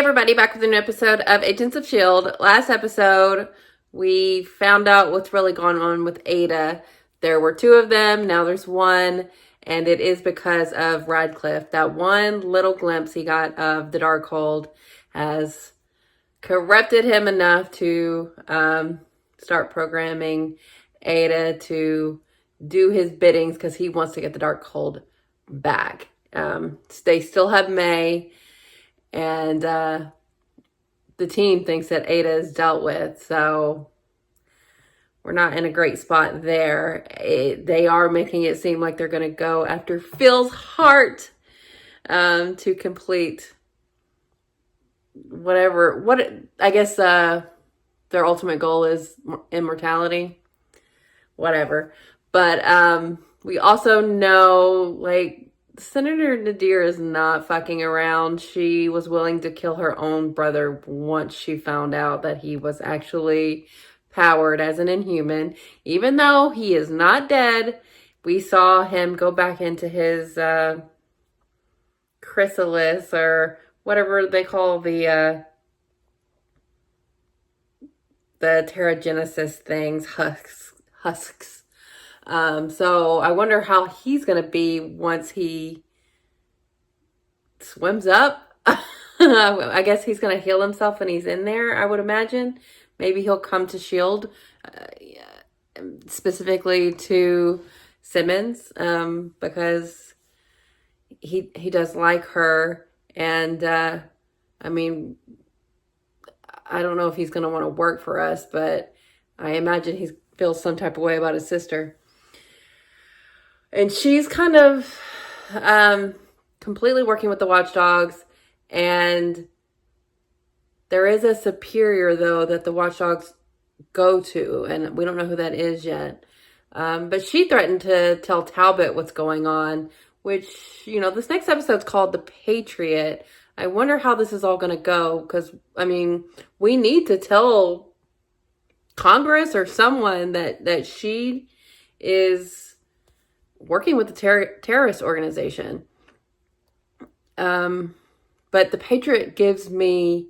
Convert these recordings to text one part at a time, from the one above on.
everybody, back with a new episode of Agents of S.H.I.E.L.D. Last episode, we found out what's really going on with Ada. There were two of them, now there's one, and it is because of Radcliffe. That one little glimpse he got of the Darkhold has corrupted him enough to start programming Ada to do his biddings because he wants to get the Darkhold back. They still have May. And the team thinks that Ada is dealt with, so we're not in a great spot there. They are making it seem like they're going to go after Phil's heart to complete I guess their ultimate goal is immortality. Whatever. But we also know, like, Senator Nadir is not fucking around. She was willing to kill her own brother once she found out that he was actually powered as an Inhuman. Even though he is not dead, we saw him go back into his chrysalis, or whatever they call the Terrigenesis things, husks. So I wonder how he's going to be once he swims up. I guess he's going to heal himself when he's in there, I would imagine. Maybe he'll come to S.H.I.E.L.D. Specifically to Simmons, because he does like her. And, I mean, I don't know if he's going to want to work for us, but I imagine he feels some type of way about his sister. And she's kind of completely working with the watchdogs. And there is a superior, though, that the watchdogs go to. And we don't know who that is yet. But she threatened to tell Talbot what's going on. Which, you know, this next episode's called The Patriot. I wonder how this is all going to go. Because, I mean, we need to tell Congress or someone that she is working with the terrorist organization. But the Patriot gives me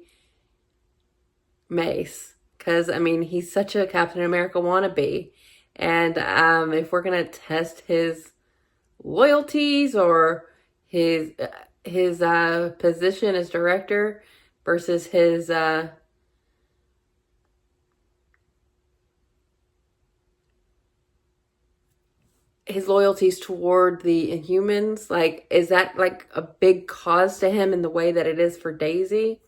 Mace. Because, I mean, he's such a Captain America wannabe. And if we're going to test his loyalties or his position as director versus his loyalties toward the Inhumans, like, is that like a big cause to him in the way that it is for Daisy?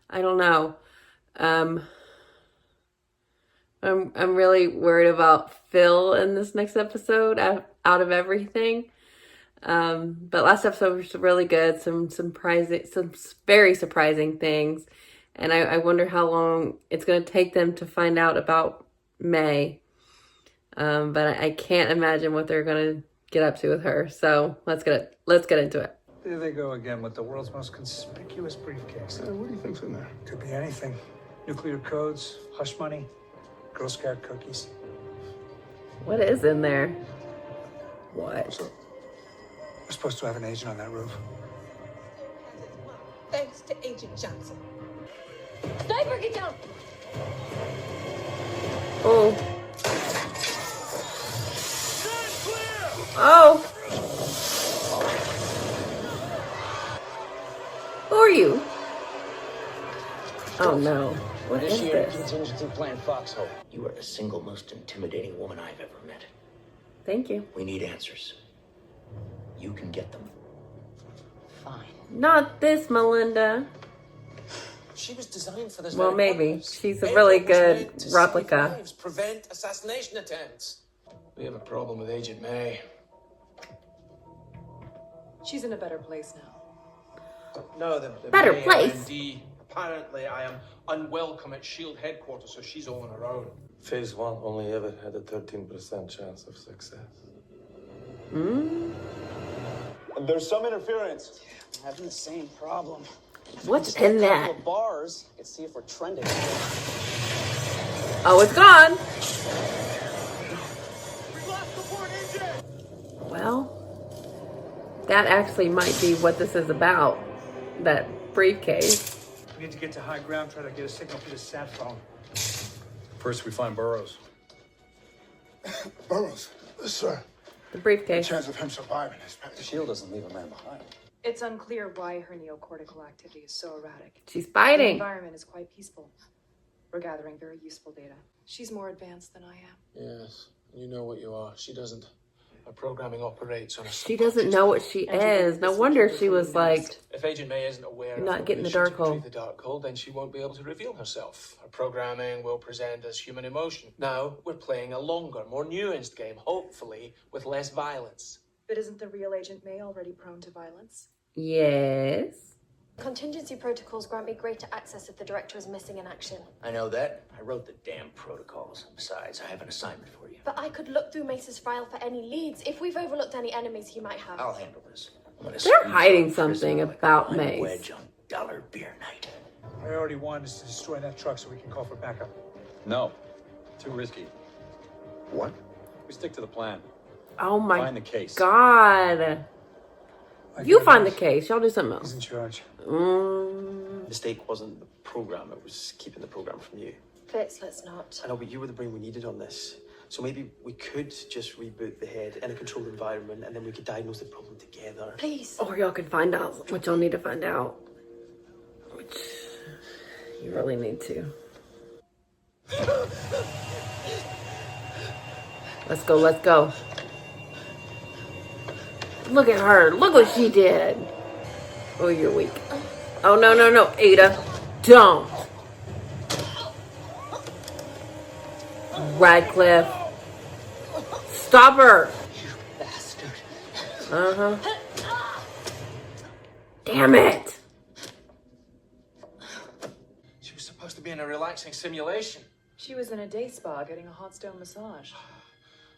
I don't know. I'm really worried about Phil in this next episode out of everything. But last episode was really good. Some very surprising things. And I wonder how long it's going to take them to find out about May. But I can't imagine what they're going to get up to with her. So let's get into it. There they go again with the world's most conspicuous briefcase. What do you think's in there? Could be anything. Nuclear codes, hush money, Girl Scout cookies. What is in there? What? We're supposed to have an agent on that roof. Thanks to Agent Johnson. Sniper, get down! Oh. Oh. Who are you? Oh no. What is Initiate this? contingency plan Foxhole. You are the single most intimidating woman I've ever met. Thank you. We need answers. You can get them. Fine. Not this, Melinda. She was designed for this. Well, very maybe. purpose. She's a April really was good made to replica. save lives, prevent assassination attempts. We have a problem with Agent May. She's in a better place now. No, the Better May place. R&D. Apparently, I am unwelcome at S.H.I.E.L.D. headquarters, so she's all on her own. Phase 1 only ever had a 13% chance of success. There's some interference. I'm having the same problem. What's in that? Couple of bars. Let's see if we're trending. Oh, it's gone. Well, that actually might be what this is about. That briefcase. We need to get to high ground, try to get a signal through the sat phone. First, we find Burroughs. Burroughs, sir. The The briefcase. chance of him surviving is Patriot. S.H.I.E.L.D. doesn't leave a man behind. It's unclear why her neocortical activity is so erratic. She's The fighting. environment is quite peaceful. We're gathering very useful data. She's more advanced than I am. Yes, you know what you are. She doesn't. Our programming operates on a She doesn't know what she is. No wonder she was like, If Agent May isn't aware You're not of her getting the mission to dark hole. retrieve the dark hole, then she won't be able to reveal herself. Her programming will present as human emotion. Now we're playing a longer, more nuanced game, hopefully with less violence. But isn't the real Agent May already prone to violence? yes. Contingency protocols grant me greater access if the director is missing in action. I know that. I wrote the damn protocols. Besides, I have an assignment for you. But I could look through Mace's file for any leads if we've overlooked any enemies he might have. I'll handle this. I'm gonna They're squeeze hiding one something prisoner like about a lime Mace. wedge on dollar beer night. Priority 1 is to destroy that truck so we can call for backup. No. Too risky. What? We stick to the plan. Oh my Find the case. God. You find the case. Y'all do something He's else. in charge. The mistake wasn't the program, it was keeping the program from you. Fitz, let's not. I know, but you were the brain we needed on this. So maybe we could just reboot the head in a controlled environment and then we could diagnose the problem together. Please. Or y'all can find out what y'all need to find out. Which you really need to. Let's go, let's go. Look at her. Look what she did. Oh, you're weak. Oh, no, no, no. Ada, don't. Radcliffe. Stop her. You bastard. Uh-huh. Damn it. She was supposed to be in a relaxing simulation. She was in a day spa getting a hot stone massage.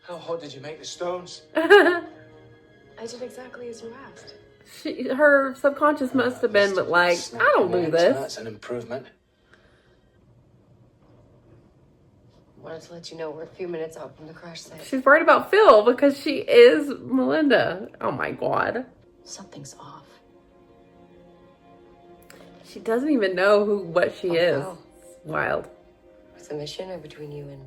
How hot did you make the stones? I did exactly as you asked. Her subconscious must have been, but like, I don't do this. That's an improvement. Wanted to let you know we're a few minutes out from the crash site. She's worried about Phil because she is Melinda. Oh my God. Something's off. She doesn't even know what she is. Wow. Wild. What's the mission or between you and...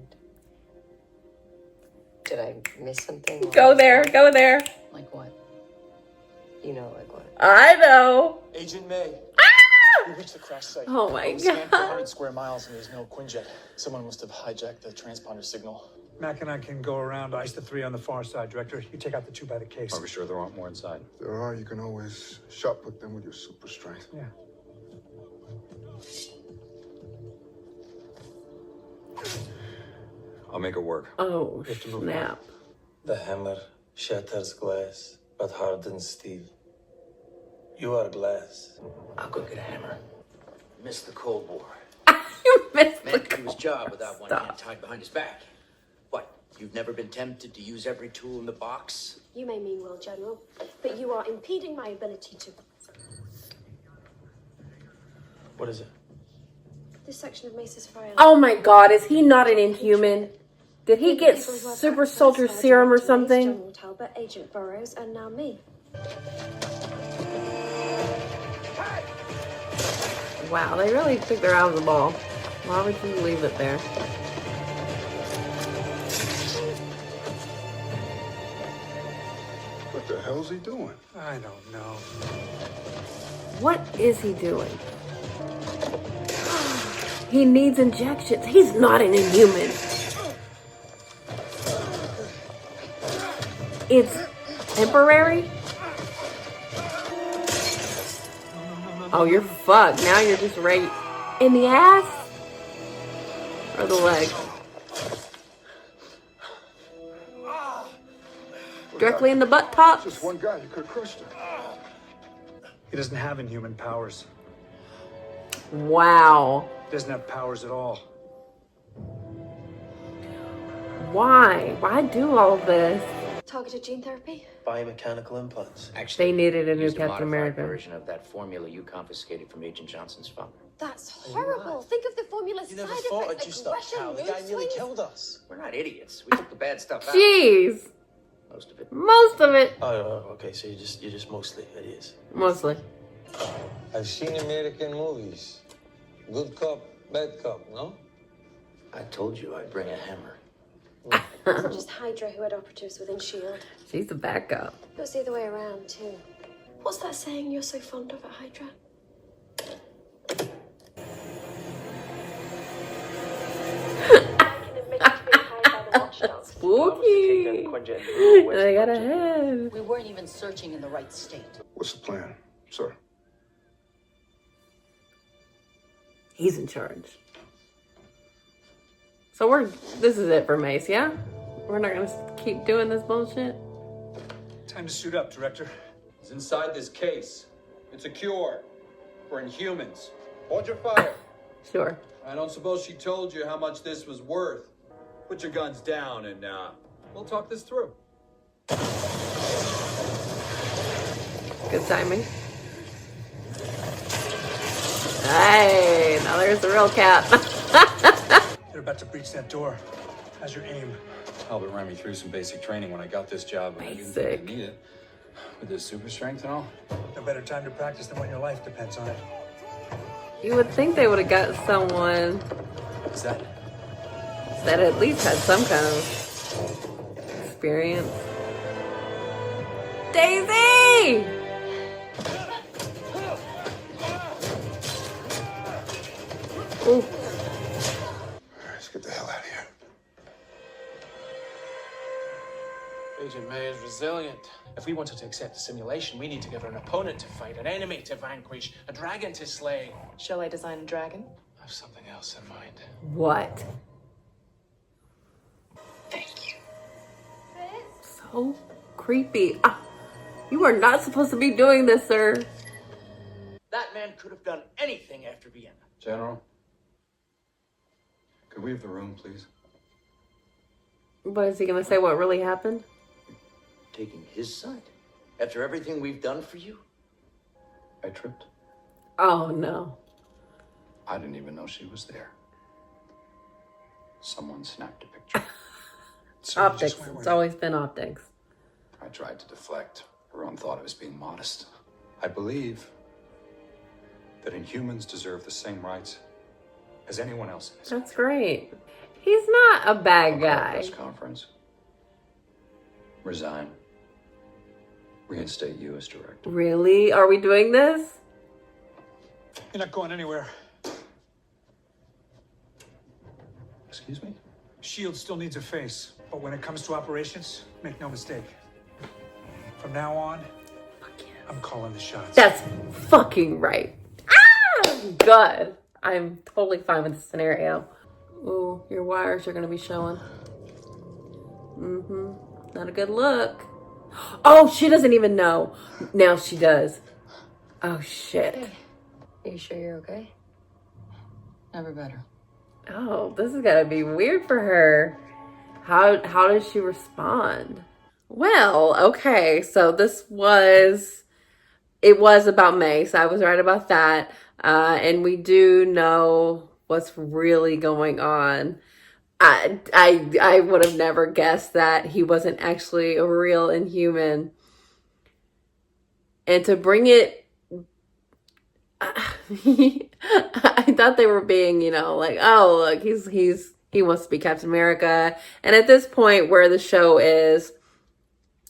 Did I miss something? Go there. Go there. Like what? You know, like what? I know. Agent May. We reached the crash site. Oh my We scanned 400 God. square miles and there's no Quinjet. Someone must have hijacked the transponder signal. Mac and I can go around, ice the 3 on the far side, Director. You take out the 2 by the case. Are we sure there aren't more inside? If there are, you can always shot put them with your super strength. Yeah. I'll make it work. Oh, have to move snap. The hammer shatters glass, but hardens steel. You are glass. I'll go get a hammer. Missed the Cold War. You missed Man the could do his job without one Stop. hand tied behind his back. What? You've never been tempted to use every tool in the box? You may mean well, General, but you are impeding my ability to. What is it? This section of Mace's file. Oh my God. Is he not an Inhuman? Did he get super soldier serum or something? General Talbot, Agent Burroughs, and now me. Wow, they really took their eye off the ball. Why would you leave it there? What the hell's he doing? I don't know. What is he doing? He needs injections. He's not an Inhuman. It's temporary? Oh, you're fucked. Now you're just right in the ass? Or the leg? Directly in the butt top? Just one guy, you could have crushed him. He doesn't have inhuman powers. Wow. He doesn't have powers at all. Why? Why do all of this? Targeted gene therapy? Biomechanical implants. Actually, They needed a new used Captain modified America. version of that formula you confiscated from Agent Johnson's father. That's horrible. Think of the formula's You side never thought I'd effects. you stop, Aggression, pal. The mood guy nearly swings. killed us. We're not idiots. We took the bad stuff out. Jeez. Most of it. Most of it. Oh, okay, so you're just mostly idiots. Mostly. I've seen American movies. Good cop, bad cop, no? I told you I'd bring a hammer. It wasn't just Hydra who had operatives within S.H.I.E.L.D. She's a backup. It was the other way around, too. What's that saying you're so fond of at Hydra? I can admit to being hired by the watchdogs. Spooky. They got ahead. We weren't even searching in the right state. What's the plan, sir? He's in charge. So this is it for Mace, yeah? We're not gonna keep doing this bullshit? Time to suit up, Director. It's inside this case. It's a cure for Inhumans. Hold your fire. Sure. I don't suppose she told you how much this was worth. Put your guns down and we'll talk this through. Good timing. Hey, now there's the real Cap. They're about to breach that door. How's your aim? Albert ran me through some basic training when I got this job, but I didn't think I'd need it. With this super strength and all. No better time to practice than when your life depends on it. You would think they would have got someone What's that? that at least had some kind of experience. Daisy! Ooh. Let's get the hell out of here. Agent May is resilient. If we want her to accept the simulation, we need to give her an opponent to fight, an enemy to vanquish, a dragon to slay. Shall I design a dragon? I have something else in mind. What? Thank you. So creepy. Ah, you are not supposed to be doing this, sir. That man could have done anything after Vienna. General, could we have the room, please? What is he gonna say? What really happened? Taking his side? After everything we've done for you? I tripped. Oh no. I didn't even know she was there. Someone snapped a picture. So Optics. It's always been optics. I tried to deflect. Everyone thought I was being modest. I believe that Inhumans deserve the same rights as anyone else in this That's great. He's not a bad guy. press conference. Resign. Reinstate you as director. Really? Are we doing this? You're not going anywhere. Excuse me? S.H.I.E.L.D. still needs a face, but when it comes to operations, make no mistake. From now on, I'm calling the shots. That's fucking right. Ah! Good. I'm totally fine with the scenario. Ooh, your wires are gonna be showing. Not a good look. Oh, she doesn't even know. Now she does. Oh, shit. Hey, are you sure you're okay? Never better. Oh, this is gotta be weird for her. How does she respond? Well, okay, so it was about Mace. I was right about that. And we do know what's really going on. I would have never guessed that he wasn't actually a real Inhuman. And to bring it, I thought they were being, like, oh, look, he wants to be Captain America. And at this point where the show is,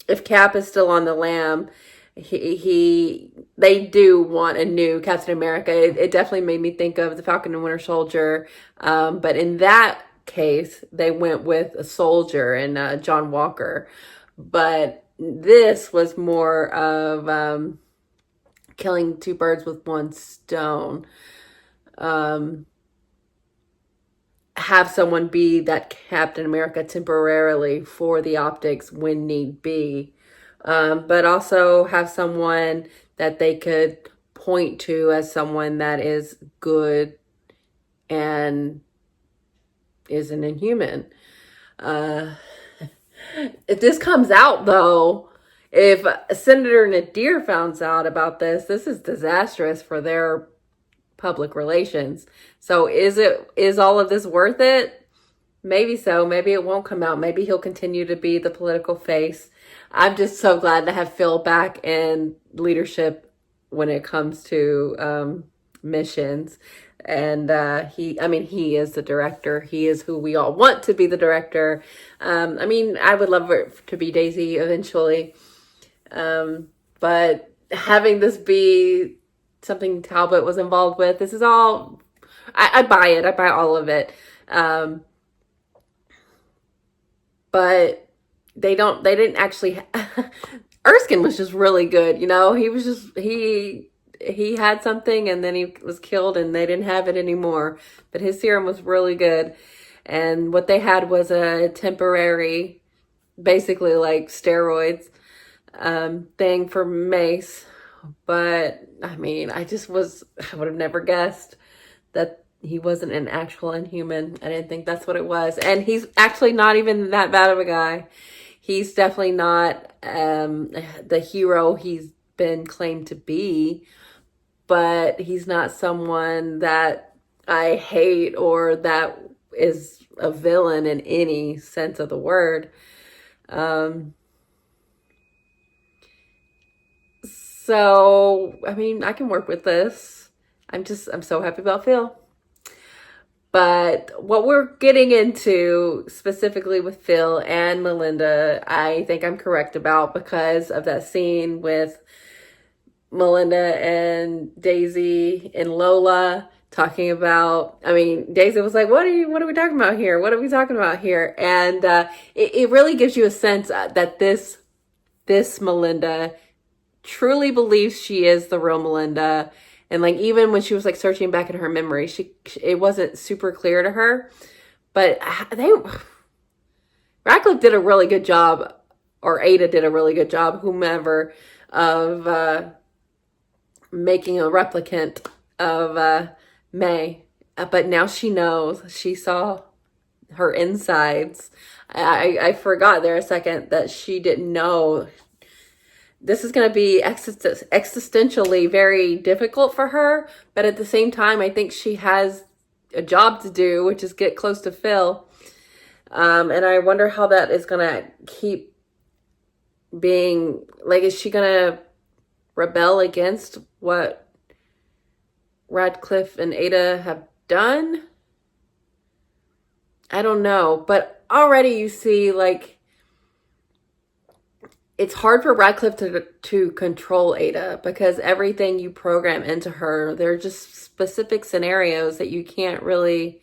if Cap is still on the lam, they do want a new Captain America. It definitely made me think of the Falcon and Winter Soldier. But in that case, they went with a soldier and John Walker. But this was more of killing two birds with one stone. Have someone be that Captain America temporarily for the optics when need be. But also have someone that they could point to as someone that is good and is an Inhuman. If this comes out, though, if Senator Nadir finds out about this is disastrous for their public relations. So is all of this worth it? Maybe so. Maybe it won't come out. Maybe he'll continue to be the political face. I'm just so glad to have Phil back in leadership when it comes to missions. And he is the director. He is who we all want to be the director. I would love it to be Daisy eventually. But having this be something Talbot was involved with, this is all, I buy it. I buy all of it. But they didn't actually, Erskine was just really good. He was just, he had something and then he was killed and they didn't have it anymore. But his serum was really good. And what they had was a temporary, basically like steroids, thing for Mace. But I would have never guessed that he wasn't an actual Inhuman. I didn't think that's what it was. And he's actually not even that bad of a guy. He's definitely not the hero he's been claimed to be, but he's not someone that I hate or that is a villain in any sense of the word. So, I can work with this. I'm so happy about Phil. But what we're getting into specifically with Phil and Melinda, I think I'm correct about because of that scene with Melinda and Daisy and Lola talking about, Daisy was like, what are we talking about here? What are we talking about here? And it really gives you a sense that this Melinda truly believes she is the real Melinda. And like, even when she was like searching back in her memory, it wasn't super clear to her, but Radcliffe did a really good job, or Ada did a really good job, whomever, of making a replicant of May. But now she knows. She saw her insides. I forgot there a second that she didn't know. This is going to be existentially very difficult for her. But at the same time, I think she has a job to do, which is get close to Phil. And I wonder how that is going to keep being, like, is she going to rebel against what Radcliffe and Ada have done? I don't know. But already you see, like, it's hard for Radcliffe to control Ada because everything you program into her, there are just specific scenarios that you can't really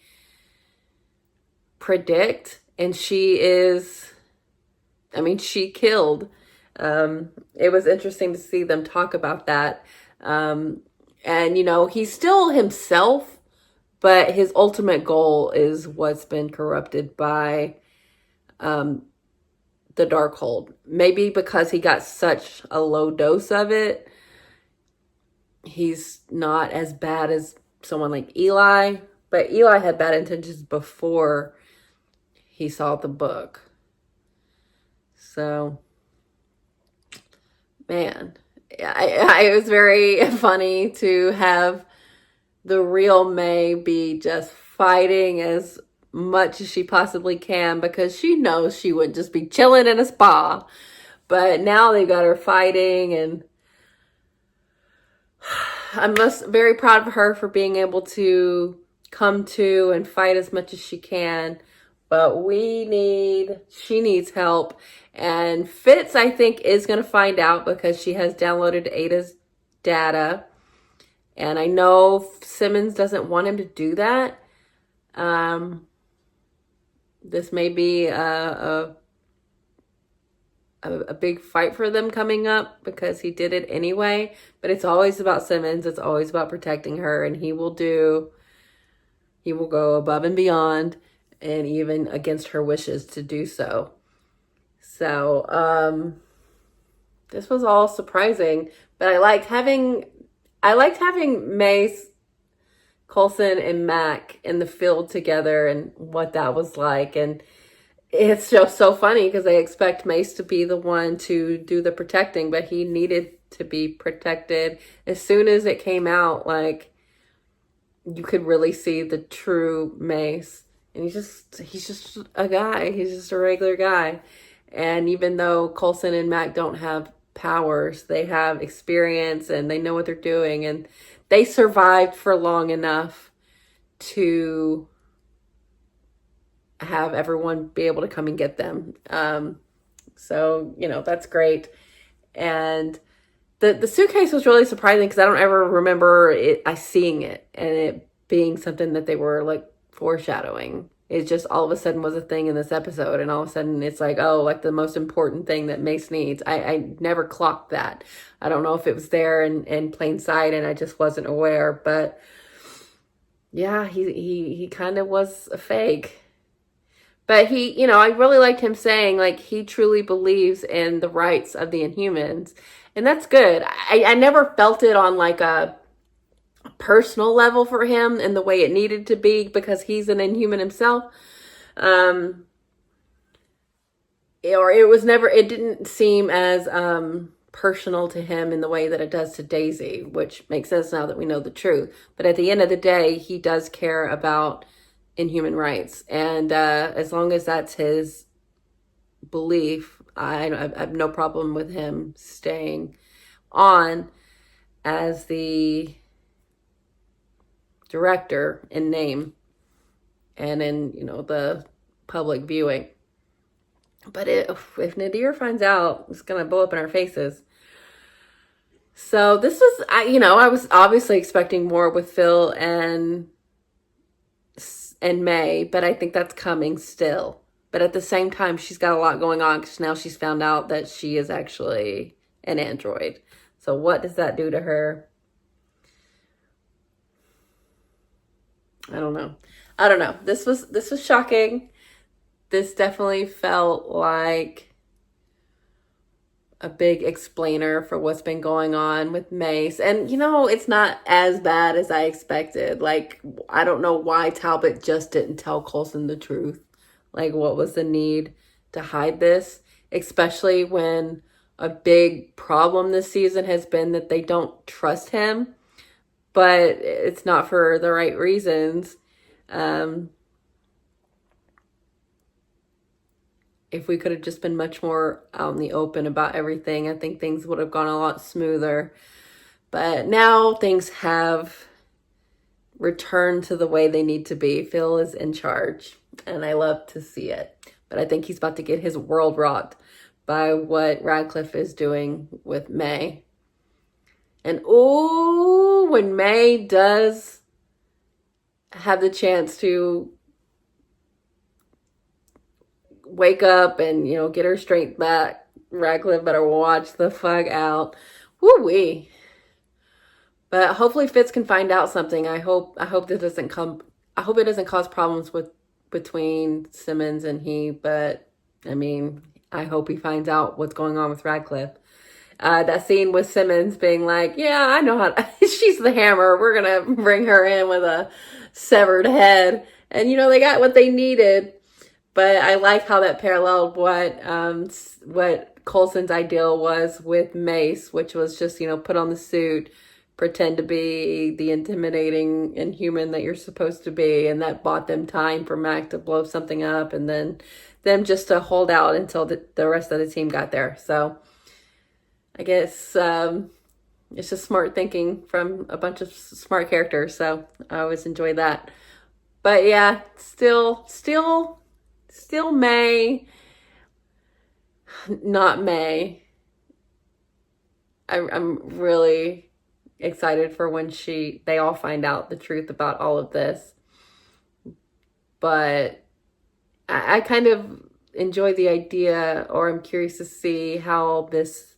predict. And she killed. It was interesting to see them talk about that. And, he's still himself, but his ultimate goal is what's been corrupted by the Darkhold. Maybe because he got such a low dose of it, he's not as bad as someone like Eli. But Eli had bad intentions before he saw the book. So, man, it was very funny to have the real May be just fighting as much as she possibly can because she knows she would just be chilling in a spa. But now they got her fighting, and I'm very proud of her for being able to come to and fight as much as she can. But she needs help. And Fitz, I think, is going to find out because she has downloaded Ada's data. And I know Simmons doesn't want him to do that. This may be a big fight for them coming up because he did it anyway. But it's always about Simmons. It's always about protecting her. And he will go above and beyond, and even against her wishes to do so. So, this was all surprising, but I liked having Mace, Coulson, and Mac in the field together and what that was like. And it's just so funny because I expect Mace to be the one to do the protecting, but he needed to be protected. As soon as it came out, like, you could really see the true Mace. And he's just a guy. He's just a regular guy. And even though Coulson and Mac don't have powers, they have experience and they know what they're doing. And they survived for long enough to have everyone be able to come and get them. So, you know, that's great. And the suitcase was really surprising because I don't ever remember seeing it and it being something that they were like foreshadowing. It just all of a sudden was a thing in this episode, and all of a sudden it's like, oh, like the most important thing that Mace needs. I never clocked that. I don't know if it was there in plain sight and I just wasn't aware, but yeah, he kind of was a fake. But he, you know, I really liked him saying like he truly believes in the rights of the Inhumans. And that's good. I never felt it on like a personal level for him in the way it needed to be because he's an Inhuman himself. Or it didn't seem as personal to him in the way that it does to Daisy, which makes sense now that we know the truth. But at the end of the day, he does care about Inhuman rights. And as long as that's his belief, I have no problem with him staying on as the director in name and in, you know, the public viewing. But if Nadir finds out, it's going to blow up in our faces. So this was, I was obviously expecting more with Phil and May, but I think that's coming still. But at the same time, she's got a lot going on because now she's found out that she is actually an android. So what does that do to her? I don't know. This was shocking. This definitely felt like a big explainer for what's been going on with Mace. And, you know, it's not as bad as I expected. Like, I don't know why Talbot just didn't tell Coulson the truth. Like, what was the need to hide this? Especially when a big problem this season has been that they don't trust him. But it's not for the right reasons. If we could have just been much more out in the open about everything, I think things would have gone a lot smoother. But now things have returned to the way they need to be. Phil is in charge, and I love to see it. But I think he's about to get his world rocked by what Radcliffe is doing with May. And ooh, when May does have the chance to wake up and, you know, get her strength back, Radcliffe better watch the fuck out. Woo-wee. But hopefully Fitz can find out something. I hope it doesn't cause problems between Simmons and he, but I mean, I hope he finds out what's going on with Radcliffe. That scene with Simmons being like, yeah, I know how she's the hammer. We're going to bring her in with a severed head. And, you know, they got what they needed. But I like how that paralleled what Coulson's ideal was with Mace, which was just, you know, put on the suit, pretend to be the intimidating Inhuman that you're supposed to be. And that bought them time for Mac to blow something up and then them just to hold out until the rest of the team got there. So I guess it's just smart thinking from a bunch of smart characters. So I always enjoy that. But yeah, still May, not May. I'm really excited for when they all find out the truth about all of this. But I kind of enjoy the idea, or I'm curious to see how this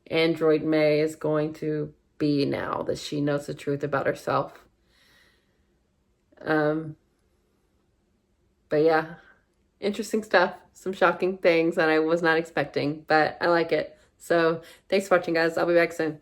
android May is going to be now that she knows the truth about herself. But yeah, interesting stuff. Some shocking things that I was not expecting, but I like it. So thanks for watching, guys. I'll be back soon.